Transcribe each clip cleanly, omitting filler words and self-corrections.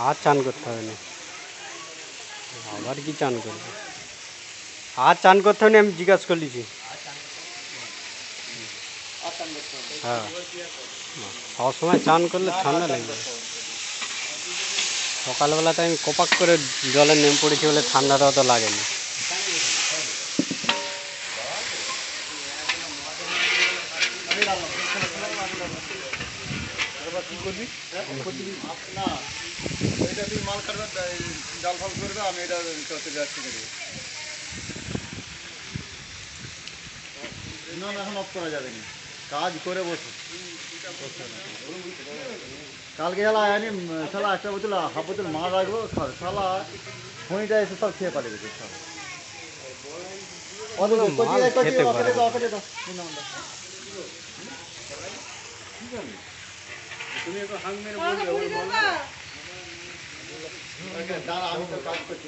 আর চান করতে হবে না, আবার কি চান করবে? আর চান করতে হবে না, আমি জিজ্ঞাসা করলিছি। হ্যাঁ, সবসময় চান করলে ঠান্ডা লাগবে। সকালবেলাতে আমি কপাক করে জলে নেমে পড়েছি বলে ঠান্ডাটা অত লাগেনি। কি করবি না, এটা তুই মাল কাটবে, জাল ফাল করবে, আমি এটা করতে যাচ্ছি। না না, এখন অফ করা যাবে না, কাজ করে বসো। কালকে শালা আয়নি, শালা একটা বোতল হাফ বোতল মাল রাখবো, শালা খনিটা এসে সব খেয়ে পাঠিয়ে দিচ্ছে। খেতে পারে তুমি একটু হাং মেরে বলবে, আমি তো কাজ করছি।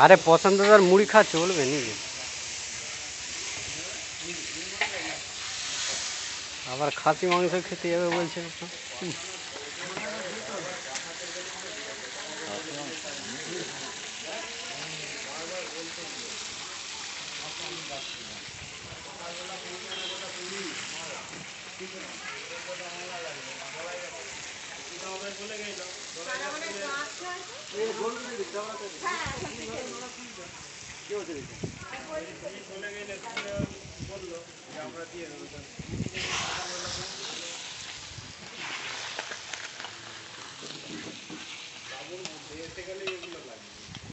আরে পছন্দদার মুড়ি খাচ্ছে বলবে নাকি? আবার খাসি মাংস খেতে যাবে বলছে।